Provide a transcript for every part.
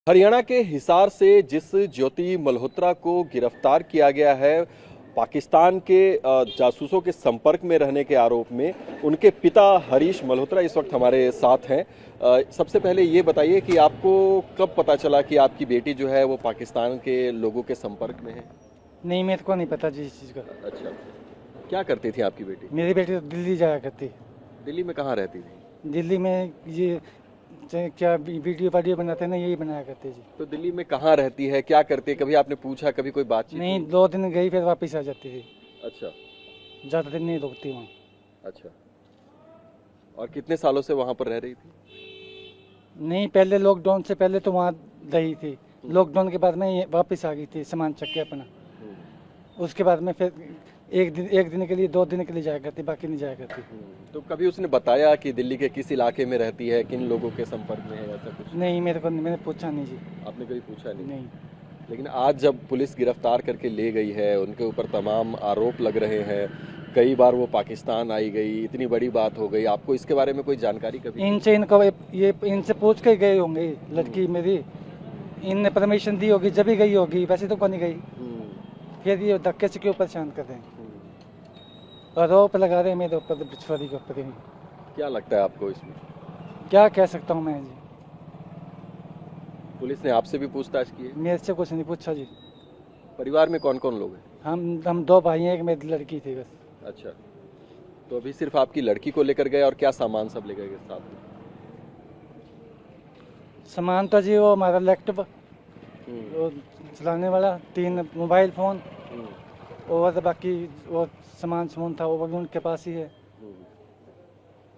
हरियाणा के हिसार से जिस ज्योति मल्होत्रा को गिरफ्तार किया गया है पाकिस्तान के जासूसों के संपर्क में रहने के आरोप में, उनके पिता हरीश मल्होत्रा इस वक्त हमारे साथ हैं। सबसे पहले ये बताइए कि आपको कब पता चला कि आपकी बेटी जो है वो पाकिस्तान के लोगों के संपर्क में है? नहीं, मेरे को नहीं पता जी इस चीज़ का। अच्छा, क्या करती थी आपकी बेटी? मेरी बेटी तो दिल्ली जाया करती। दिल्ली में कहाँ रहती थी? दिल्ली में ये क्या वीडियो बनाते हैं ना, यही बनाया करते जी। तो दिल्ली में कहाँ रहती है, क्या करती है? कभी आपने पूछा, कभी कोई बातचीत नहीं, हुई? 2 दिन गई फिर वापस आ जाती थी। अच्छा ज़्यादा दिन नहीं रुकती वहाँ। अच्छा। और कितने सालों से वहां पर रह रही थी? नहीं, पहले लॉकडाउन से पहले तो वहाँ रही थी। लॉकडाउन के बाद में ये वापस आ गई थी सामान चक के अपना। उसके बाद में फिर एक दिन के लिए 2 दिन के लिए जाया करती, बाकी नहीं जाया करती। तो कभी उसने बताया कि दिल्ली के किस इलाके में रहती है, किन लोगों के संपर्क में है, ऐसा कुछ? नहीं, मैंने पूछा नहीं जी। आपने कभी पूछा नहीं? नहीं। लेकिन आज जब पुलिस गिरफ्तार करके ले गई है, उनके ऊपर तमाम आरोप लग रहे हैं, कई बार वो पाकिस्तान आई गई, इतनी बड़ी बात हो गई, आपको इसके बारे में कोई जानकारी कभी? इनसे पूछ के गए होंगे लड़की मेरी। इनने परमिशन दी होगी जब ही गई होगी, वैसे तो कौन नहीं गई। फिर ये धक्के से क्यों परेशान कर रहे हैं? आरोप लगा रहे हैं मेरे ऊपर, बिछवाड़ी के ऊपर ही। क्या लगता है आपको इसमें? क्या कह सकता हूँ मैं जी। पुलिस ने आपसे भी पूछताछ की है? मेरे से कुछ नहीं पूछा जी। परिवार में कौन कौन लोग हैं? हम 2 भाई हैं, एक मेरी लड़की थी बस। अच्छा, तो अभी सिर्फ आपकी लड़की को लेकर गए और क्या सामान सब ले गए साथ में? सामान तो जी वो हमारा लैपटॉप, वो चलाने वाला, 3 मोबाइल फ़ोन, और बाकी वो सामान था वो भी उनके पास ही है।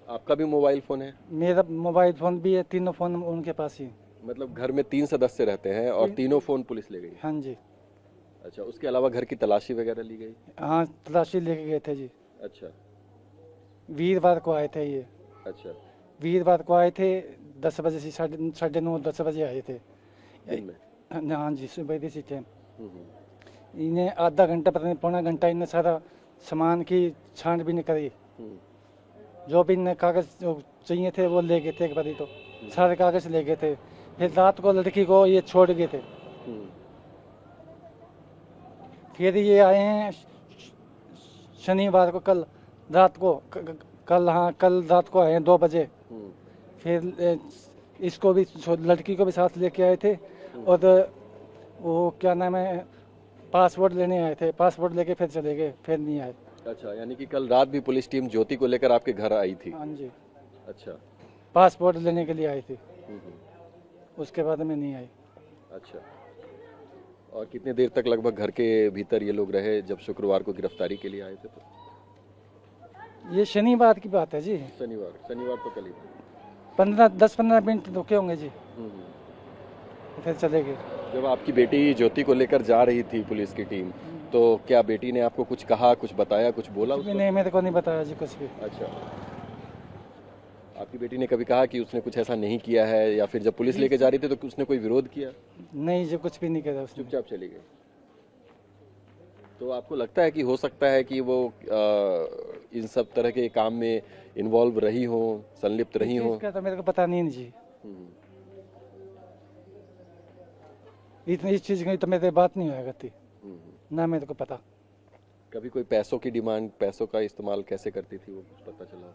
आपका भी मोबाइल फोन है? मेरा मोबाइल फ़ोन भी है, तीनों फ़ोन उनके पास ही। मतलब घर में 3 सदस्य रहते हैं और तीनों फोन पुलिस ले गई? हाँ जी। अच्छा, उसके अलावा घर की तलाशी वगैरह ली गई? हाँ, तलाशी लेके गए थे जी। अच्छा वीरवार को आए थे ये। अच्छा। वीरवार को आए थे, 10 बजे से साढ़े 9 10 बजे आए थे। दिन में? हाँ जी, सुबह इसी टाइम। हम्म, इन्हें आधा घंटा, पता नहीं पौना घंटा, इन्हें सारा सामान की छानबीन करी। जो भी इन्हें कागज जो चाहिए थे वो ले गए थे, एक बारी तो सारे कागज ले गए थे। फिर रात को लड़की को ये छोड़ गए थे। फिर ये आए हैं शनिवार को, कल रात को, कल रात को आए हैं 2 बजे। फिर इसको भी लड़की को भी साथ लेके आए थे, और वो क्या नाम है, पासपोर्ट लेने आए थे। पासपोर्ट लेके फिर चले गए, फिर नहीं आए। अच्छा, यानी कि कल रात भी पुलिस टीम ज्योति को लेकर आपके घर आई थी? हाँ जी, अच्छा। पासपोर्ट लेने के लिए आई थी, उसके बाद में नहीं आई। अच्छा, और कितने देर तक लगभग घर के भीतर ये लोग रहे जब शुक्रवार को गिरफ्तारी के लिए आए थे? तो ये शनिवार की बात है जी। शनिवार तो कल ही था। 10-15 मिनट रुके होंगे जी, फिर चले गए। जब आपकी बेटी ज्योति को लेकर जा रही थी पुलिस की टीम, तो क्या बेटी ने आपको कुछ कहा, कुछ बताया, कुछ बोला उसको? नहीं, मेरे को नहीं बताया जी कुछ भी। अच्छा, आपकी बेटी ने कभी कहा कि उसने कुछ ऐसा नहीं किया है, या फिर जब पुलिस लेके जा रही थी तो उसने कोई विरोध किया? नहीं जी, कुछ भी नहीं करा उसने। चुपचाप चली गई? तो आपको लगता है कि हो सकता है कि वो इन सब तरह के काम में इन्वॉल्व रही हो, संलिप्त रही हो? इसका तो मेरे को पता नहीं जी। इतनी इस चीज की तो मेरे बात नहीं हुआ करती ना, मेरे को पता। कभी कोई पैसों की डिमांड, पैसों का इस्तेमाल कैसे करती थी वो कुछ पता चला?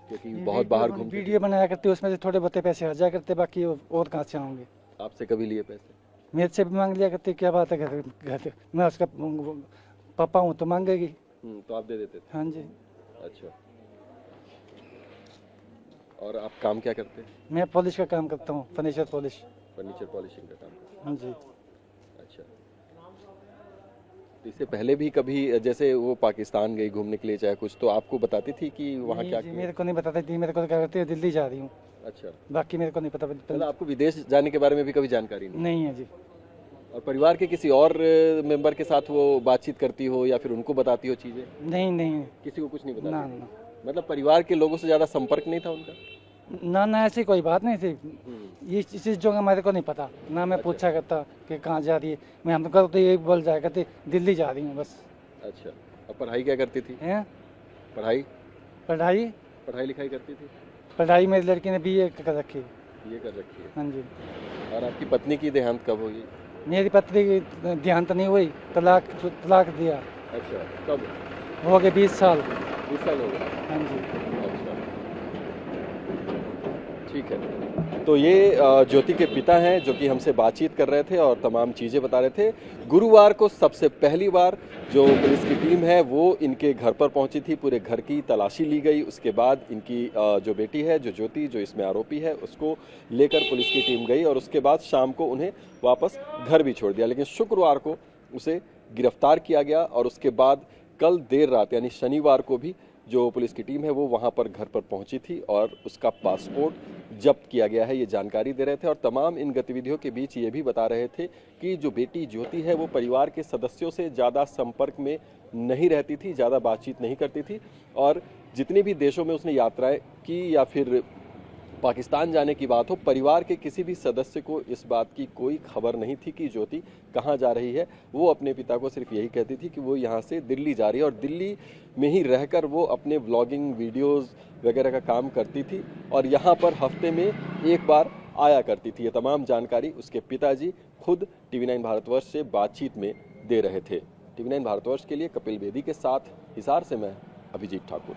क्योंकि बहुत बाहर घूमती थी। वीडियो बनाया करती, उसमें से थोड़े बहुत पैसे आ जाया करते, बाकी और कहाँ से आएंगे। आपसे कभी लिए पैसे? मेरे से भी मांग लिया करती, क्या बात है, घर मैं उसका पापा हूँ तो मांगेगी। तो आप दे देते थे? हाँ जी। अच्छा, और आप काम क्या करते हैं? मैं पॉलिश का काम करता हूँ, फर्नीचर पॉलिश। फर्नीचर पॉलिशिंग का काम करते हैं? हाँ जी। अच्छा, तो इससे पहले भी कभी जैसे वो पाकिस्तान गई घूमने के लिए चाहे कुछ, तो आपको बताती थी कि वहाँ क्या किया? मेरे को नहीं बताती थी, मेरे को क्या कहती है, दिल्ली जा रही हूँ। अच्छा, बाकी मेरे को नहीं पता। मतलब आपको विदेश जाने के बारे में भी कभी जानकारी नहीं? नहीं है जी। और परिवार के किसी और मेंबर के साथ वो बातचीत करती हो या फिर उनको बताती हो चीजें? नहीं, किसी को कुछ नहीं ना बताती? ना मतलब परिवार के लोगों से ज्यादा संपर्क नहीं था उनका? ना, ऐसी कोई बात नहीं थी। ये चीज़ों का मेरे को नहीं पता ना। मैं पूछा करता कि कहाँ जा रही है, मैं हमको तो ये बोल जाया करती, दिल्ली जा रही हूँ बस। अच्छा, और पढ़ाई क्या करती थी? हैं? पढ़ाई पढ़ाई पढ़ाई लिखाई करती थी? पढ़ाई मेरी लड़की ने BA कर रखी। ये कर रखी है। हाँ जी। और आपकी पत्नी की देहांत कब होगी? मेरी पत्नी की देहांत नहीं हुई, तलाक दिया। अच्छा, कब? हो गए 20 साल। 20 साल हो गए। हाँ जी। अच्छा, ठीक है। तो ये ज्योति के पिता हैं जो कि हमसे बातचीत कर रहे थे और तमाम चीज़ें बता रहे थे। गुरुवार को सबसे पहली बार जो पुलिस की टीम है वो इनके घर पर पहुंची थी, पूरे घर की तलाशी ली गई। उसके बाद इनकी जो बेटी है, जो ज्योति, जो इसमें आरोपी है, उसको लेकर पुलिस की टीम गई और उसके बाद शाम को उन्हें वापस घर भी छोड़ दिया। लेकिन शुक्रवार को उसे गिरफ्तार किया गया और उसके बाद कल देर रात यानी शनिवार को भी जो पुलिस की टीम है वो वहां पर घर पर पहुंची थी और उसका पासपोर्ट जब्त किया गया है, ये जानकारी दे रहे थे। और तमाम इन गतिविधियों के बीच ये भी बता रहे थे कि जो बेटी ज्योति है वो परिवार के सदस्यों से ज़्यादा संपर्क में नहीं रहती थी, ज़्यादा बातचीत नहीं करती थी और जितने भी देशों में उसने यात्राएं की या फिर पाकिस्तान जाने की बात हो, परिवार के किसी भी सदस्य को इस बात की कोई खबर नहीं थी कि ज्योति कहाँ जा रही है। वो अपने पिता को सिर्फ यही कहती थी कि वो यहाँ से दिल्ली जा रही है और दिल्ली में ही रहकर वो अपने व्लॉगिंग वीडियोस वगैरह का काम करती थी और यहाँ पर हफ्ते में एक बार आया करती थी। ये तमाम जानकारी उसके पिताजी खुद TV9 भारतवर्ष से बातचीत में दे रहे थे। TV9 भारतवर्ष के लिए कपिल बेदी के साथ हिसार से मैं अभिजीत ठाकुर।